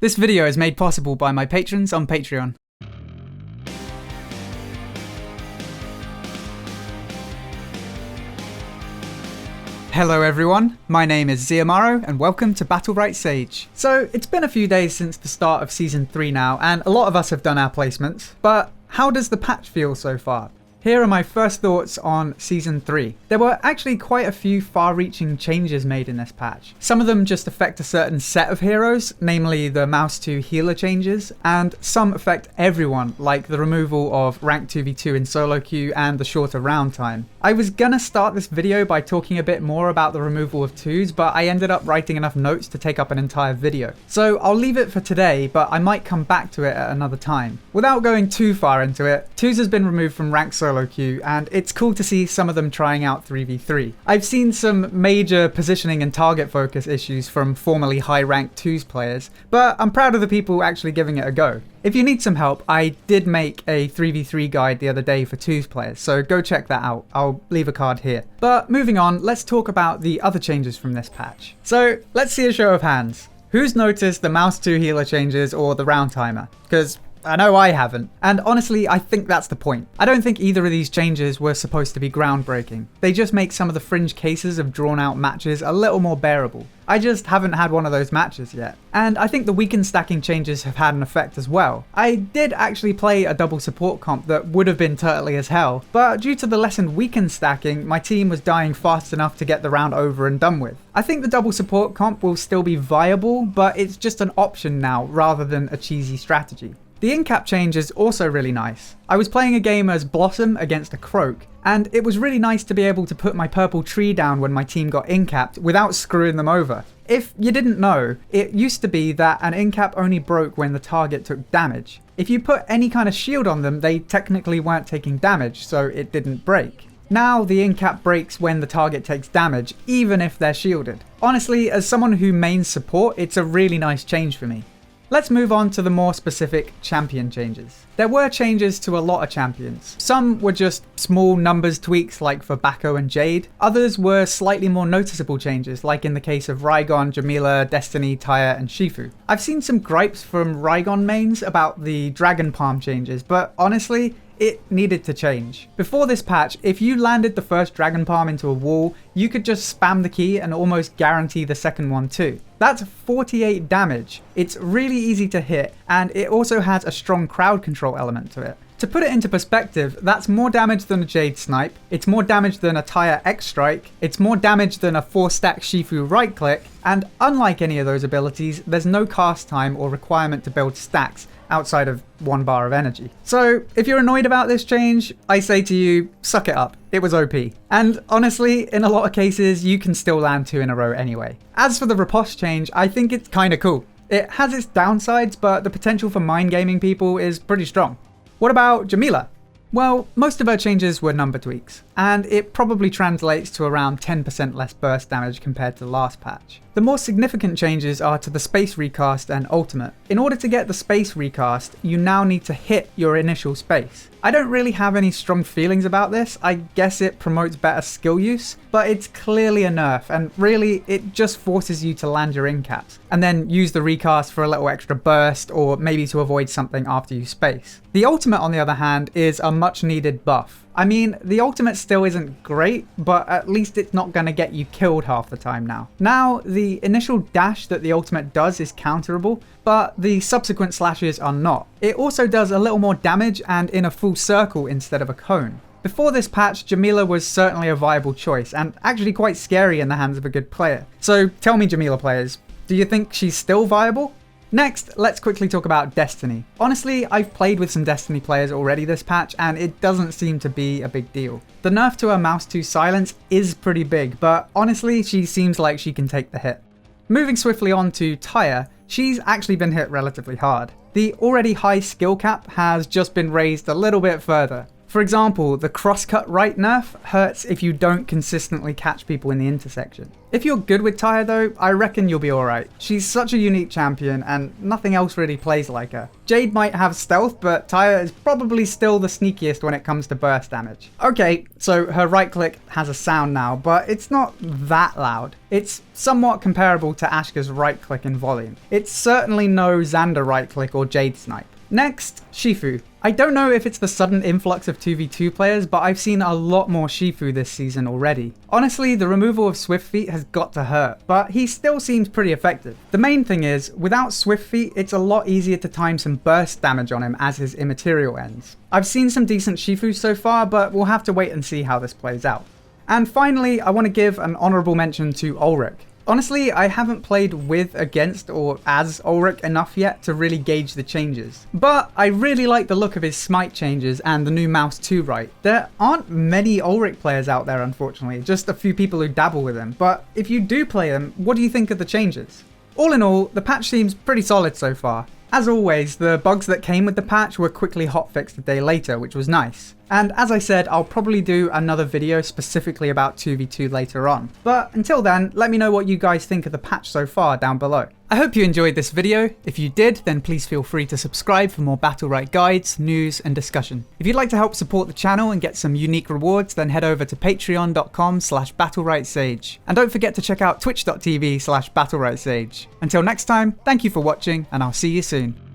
This video is made possible by my patrons on Patreon. Hello everyone, my name is Ziamaro and welcome to Battlerite Sage. So it's been a few days since the start of Season 3 now, and a lot of us have done our placements, but how does the patch feel so far? Here are my first thoughts on Season 3. There were actually quite a few far-reaching changes made in this patch. Some of them just affect a certain set of heroes, namely the mouse to healer changes, and some affect everyone, like the removal of rank 2v2 in solo queue and the shorter round time. I was gonna start this video by talking a bit more about the removal of 2s, but I ended up writing enough notes to take up an entire video. So I'll leave it for today, but I might come back to it at another time. Without going too far into it, 2s has been removed from rank solo queue, and it's cool to see some of them trying out 3v3. I've seen some major positioning and target focus issues from formerly high-ranked 2s players, but I'm proud of the people actually giving it a go. If you need some help, I did make a 3v3 guide the other day for 2s players, so go check that out. I'll leave a card here. But moving on, let's talk about the other changes from this patch. So let's see a show of hands. Who's noticed the mouse to healer changes or the round timer? Because I know I haven't, and honestly I think that's the point. I don't think either of these changes were supposed to be groundbreaking. They just make some of the fringe cases of drawn out matches a little more bearable. I just haven't had one of those matches yet. And I think the weaken stacking changes have had an effect as well. I did actually play a double support comp that would have been turtly as hell, but due to the lessened weaken stacking, my team was dying fast enough to get the round over and done with. I think the double support comp will still be viable, but it's just an option now rather than a cheesy strategy. The incap change is also really nice. I was playing a game as Blossom against a Croak, and it was really nice to be able to put my purple tree down when my team got incapped without screwing them over. If you didn't know, it used to be that an incap only broke when the target took damage. If you put any kind of shield on them, they technically weren't taking damage, so it didn't break. Now the incap breaks when the target takes damage, even if they're shielded. Honestly, as someone who mains support, it's a really nice change for me. Let's move on to the more specific champion changes. There were changes to a lot of champions. Some were just small numbers tweaks like for Bako and Jade. Others were slightly more noticeable changes like in the case of RAIGON, JAMILA, Destiny, TAYA and SHIFU. I've seen some gripes from RAIGON mains about the Dragon Palm changes, but honestly, it needed to change. Before this patch, if you landed the first Dragon Palm into a wall, you could just spam the key and almost guarantee the second one too. That's 48 damage. It's really easy to hit, and it also has a strong crowd control element to it. To put it into perspective, that's more damage than a Jade Snipe, it's more damage than a TAYA X Strike, it's more damage than a 4-stack SHIFU right click, and unlike any of those abilities, there's no cast time or requirement to build stacks outside of 1 bar of energy. So if you're annoyed about this change, I say to you, suck it up. It was OP. And honestly, in a lot of cases, you can still land 2 in a row anyway. As for the riposte change, I think it's kinda cool. It has its downsides, but the potential for mind gaming people is pretty strong. What about JAMILA? Well, most of her changes were number tweaks, and it probably translates to around 10% less burst damage compared to the last patch. The more significant changes are to the space recast and ultimate. In order to get the space recast, you now need to hit your initial space. I don't really have any strong feelings about this. I guess it promotes better skill use, but it's clearly a nerf, and really it just forces you to land your incaps, and then use the recast for a little extra burst, or maybe to avoid something after you space. The ultimate, on the other hand, is a much needed buff. I mean, the ultimate still isn't great, but at least it's not going to get you killed half the time now. Now, the initial dash that the ultimate does is counterable, but the subsequent slashes are not. It also does a little more damage and in a full circle instead of a cone. Before this patch, JAMILA was certainly a viable choice, and actually quite scary in the hands of a good player. So tell me, JAMILA players, do you think she's still viable? Next, let's quickly talk about Destiny. Honestly, I've played with some Destiny players already this patch, and it doesn't seem to be a big deal. The nerf to her mouse to silence is pretty big, but honestly, she seems like she can take the hit. Moving swiftly on to TAYA, she's actually been hit relatively hard. The already high skill cap has just been raised a little bit further. For example, the crosscut right nerf hurts if you don't consistently catch people in the intersection. If you're good with TAYA though, I reckon you'll be alright. She's such a unique champion and nothing else really plays like her. Jade might have stealth, but TAYA is probably still the sneakiest when it comes to burst damage. Okay, so her right click has a sound now, but it's not that loud. It's somewhat comparable to Ashka's right click in volume. It's certainly no Xander right click or Jade snipe. Next, SHIFU. I don't know if it's the sudden influx of 2v2 players, but I've seen a lot more SHIFU this season already. Honestly, the removal of Swift Feet has got to hurt, but he still seems pretty effective. The main thing is, without Swift Feet, it's a lot easier to time some burst damage on him as his immaterial ends. I've seen some decent SHIFUs so far, but we'll have to wait and see how this plays out. And finally, I want to give an honourable mention to ULRIC. Honestly, I haven't played with, against, or as ULRIC enough yet to really gauge the changes. But I really like the look of his smite changes and the new mouse 2 right. There aren't many ULRIC players out there, unfortunately, just a few people who dabble with him. But if you do play them, what do you think of the changes? All in all, the patch seems pretty solid so far. As always, the bugs that came with the patch were quickly hotfixed a day later, which was nice. And as I said, I'll probably do another video specifically about 2v2 later on. But until then, let me know what you guys think of the patch so far down below. I hope you enjoyed this video. If you did, then please feel free to subscribe for more Battlerite guides, news, and discussion. If you'd like to help support the channel and get some unique rewards, then head over to patreon.com/battleritesage. And don't forget to check out twitch.tv/battleritesage. Until next time, thank you for watching, and I'll see you soon.